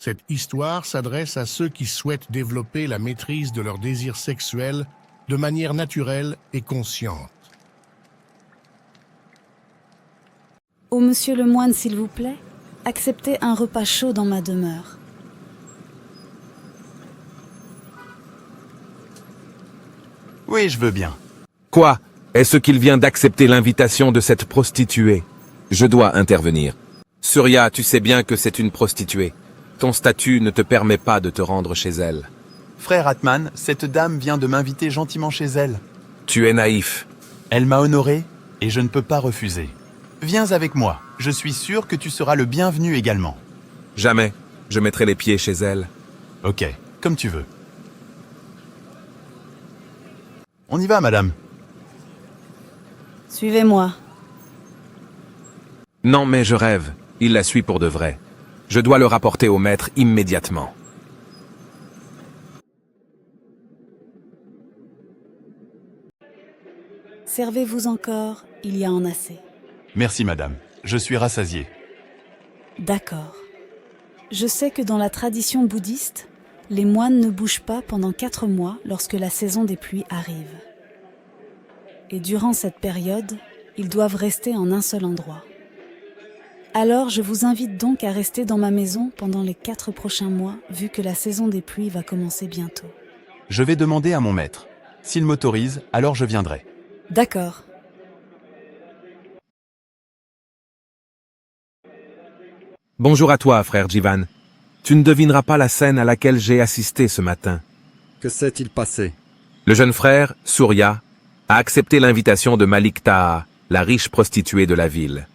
Cette histoire s'adresse à ceux qui souhaitent développer la maîtrise de leur désir sexuel de manière naturelle et consciente. Ô monsieur le moine, s'il vous plaît, acceptez un repas chaud dans ma demeure. Oui, je veux bien. Quoi? Est-ce qu'il vient d'accepter l'invitation de cette prostituée? Je dois intervenir. Surya, tu sais bien que c'est une prostituée. Ton statut ne te permet pas de te rendre chez elle. Frère Atman, cette dame vient de m'inviter gentiment chez elle. Tu es naïf. Elle m'a honoré et je ne peux pas refuser. Viens avec moi, je suis sûr que tu seras le bienvenu également. Jamais. Je mettrai les pieds chez elle. Ok, comme tu veux. On y va, madame. Suivez-moi. Non, mais je rêve. Il la suit pour de vrai. Je dois le rapporter au maître immédiatement. Servez-vous encore, il y a en assez. Merci, madame. Je suis rassasié. D'accord. Je sais que dans la tradition bouddhiste, les moines ne bougent pas pendant 4 mois lorsque la saison des pluies arrive. Et durant cette période, ils doivent rester en un seul endroit. Alors je vous invite donc à rester dans ma maison pendant les 4 prochains mois, vu que la saison des pluies va commencer bientôt. Je vais demander à mon maître. S'il m'autorise, alors je viendrai. D'accord. Bonjour à toi, frère Jivan. Tu ne devineras pas la scène à laquelle j'ai assisté ce matin. Que s'est-il passé? Le jeune frère, Surya, a accepté l'invitation de Malik Taha, la riche prostituée de la ville.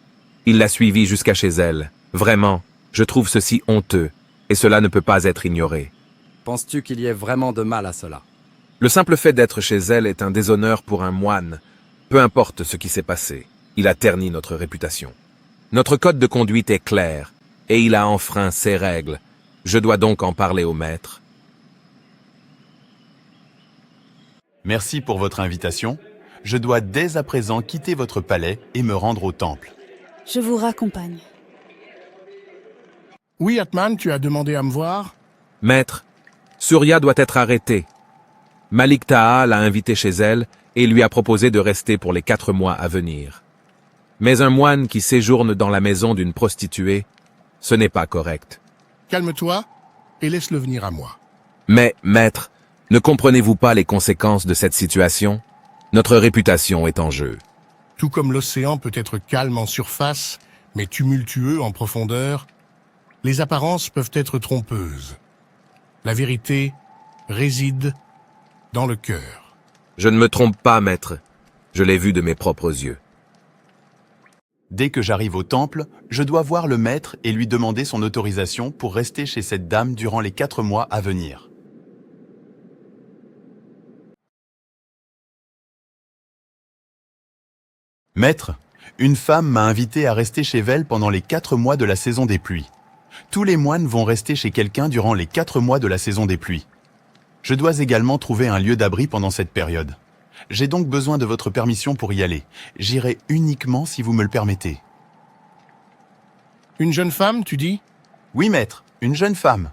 Il l'a suivie jusqu'à chez elle. Vraiment, je trouve ceci honteux, et cela ne peut pas être ignoré. Penses-tu qu'il y ait vraiment de mal à cela? Le simple fait d'être chez elle est un déshonneur pour un moine. Peu importe ce qui s'est passé, il a terni notre réputation. Notre code de conduite est clair, et il a enfreint ses règles. Je dois donc en parler au maître. Merci pour votre invitation. Je dois dès à présent quitter votre palais et me rendre au temple. Je vous raccompagne. Oui, Atman, tu as demandé à me voir? Maître, Surya doit être arrêté. Malik Taha l'a invité chez elle et lui a proposé de rester pour les 4 mois à venir. Mais un moine qui séjourne dans la maison d'une prostituée, ce n'est pas correct. Calme-toi et laisse-le venir à moi. Mais, maître, ne comprenez-vous pas les conséquences de cette situation? Notre réputation est en jeu. Tout comme l'océan peut être calme en surface, mais tumultueux en profondeur, les apparences peuvent être trompeuses. La vérité réside dans le cœur. Je ne me trompe pas, maître. Je l'ai vu de mes propres yeux. Dès que j'arrive au temple, je dois voir le maître et lui demander son autorisation pour rester chez cette dame durant les 4 mois à venir. Maître, une femme m'a invité à rester chez elle pendant les 4 mois de la saison des pluies. Tous les moines vont rester chez quelqu'un durant les 4 mois de la saison des pluies. Je dois également trouver un lieu d'abri pendant cette période. J'ai donc besoin de votre permission pour y aller. J'irai uniquement si vous me le permettez. Une jeune femme, tu dis? Oui, maître, une jeune femme.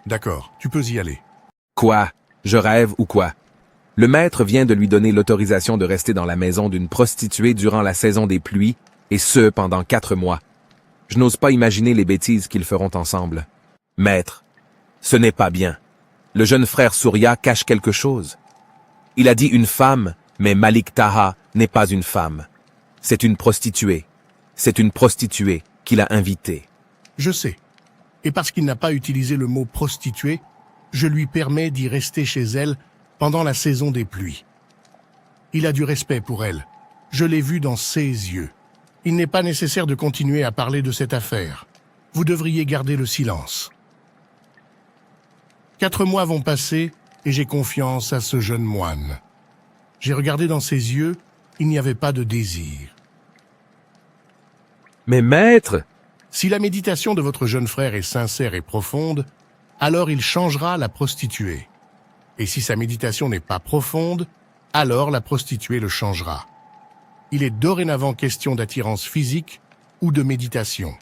D'accord, tu peux y aller. Quoi? Je rêve ou quoi? Le maître vient de lui donner l'autorisation de rester dans la maison d'une prostituée durant la saison des pluies, et ce, pendant 4 mois. Je n'ose pas imaginer les bêtises qu'ils feront ensemble. Maître, ce n'est pas bien. Le jeune frère Surya cache quelque chose. Il a dit une femme, mais Malik Taha n'est pas une femme. C'est une prostituée. C'est une prostituée qu'il a invitée. Je sais. Et parce qu'il n'a pas utilisé le mot prostituée, je lui permets d'y rester chez elle pendant la saison des pluies. Il a du respect pour elle. Je l'ai vu dans ses yeux. Il n'est pas nécessaire de continuer à parler de cette affaire. Vous devriez garder le silence. 4 mois vont passer et j'ai confiance à ce jeune moine. J'ai regardé dans ses yeux, il n'y avait pas de désir. Mais maître! Si la méditation de votre jeune frère est sincère et profonde, alors il changera la prostituée. Et si sa méditation n'est pas profonde, alors la prostituée le changera. Il est dorénavant question d'attirance physique ou de méditation.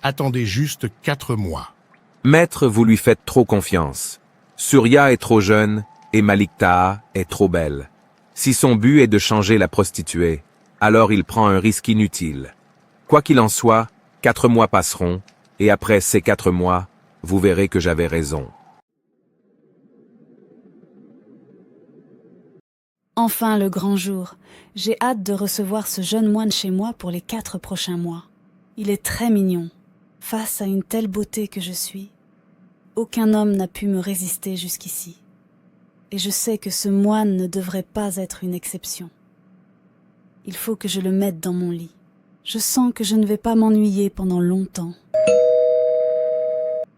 Attendez juste 4 mois. Maître, vous lui faites trop confiance. Surya est trop jeune et Malik Taha est trop belle. Si son but est de changer la prostituée, alors il prend un risque inutile. Quoi qu'il en soit, 4 mois passeront, et après ces 4 mois, vous verrez que j'avais raison. Enfin le grand jour. J'ai hâte de recevoir ce jeune moine chez moi pour les 4 prochains mois. Il est très mignon. Face à une telle beauté que je suis, aucun homme n'a pu me résister jusqu'ici. Et je sais que ce moine ne devrait pas être une exception. Il faut que je le mette dans mon lit. Je sens que je ne vais pas m'ennuyer pendant longtemps.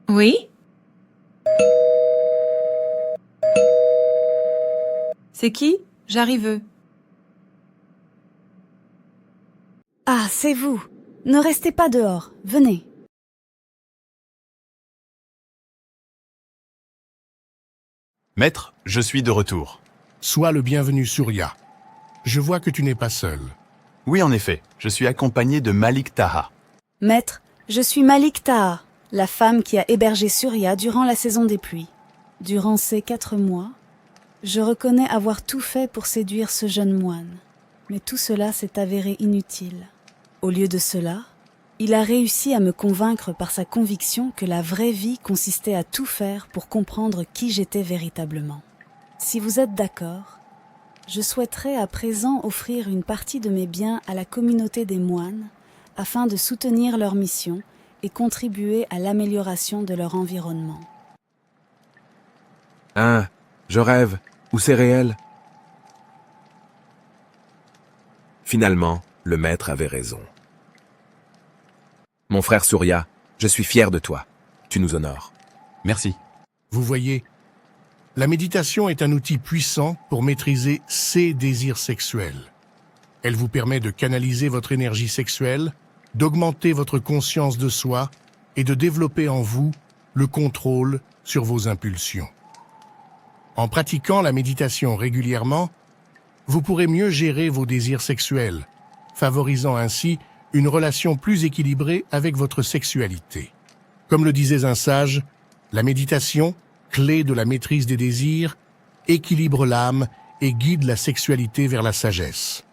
Oui? C'est qui? J'arrive. Ah, c'est vous! Ne restez pas dehors, venez. Maître, je suis de retour. Sois le bienvenu, Surya. Je vois que tu n'es pas seul. Oui, en effet, je suis accompagné de Malik Taha. Maître, je suis Malik Taha, la femme qui a hébergé Surya durant la saison des pluies. Durant ces 4 mois, je reconnais avoir tout fait pour séduire ce jeune moine. Mais tout cela s'est avéré inutile. Au lieu de cela, il a réussi à me convaincre par sa conviction que la vraie vie consistait à tout faire pour comprendre qui j'étais véritablement. Si vous êtes d'accord, je souhaiterais à présent offrir une partie de mes biens à la communauté des moines afin de soutenir leur mission et contribuer à l'amélioration de leur environnement. Hein? Je rêve? Ou c'est réel? Finalement, le maître avait raison. Mon frère Surya, je suis fier de toi. Tu nous honores. Merci. Vous voyez, la méditation est un outil puissant pour maîtriser ses désirs sexuels. Elle vous permet de canaliser votre énergie sexuelle, d'augmenter votre conscience de soi et de développer en vous le contrôle sur vos impulsions. En pratiquant la méditation régulièrement, vous pourrez mieux gérer vos désirs sexuels, favorisant ainsi une relation plus équilibrée avec votre sexualité. Comme le disait un sage, la méditation, clé de la maîtrise des désirs, équilibre l'âme et guide la sexualité vers la sagesse.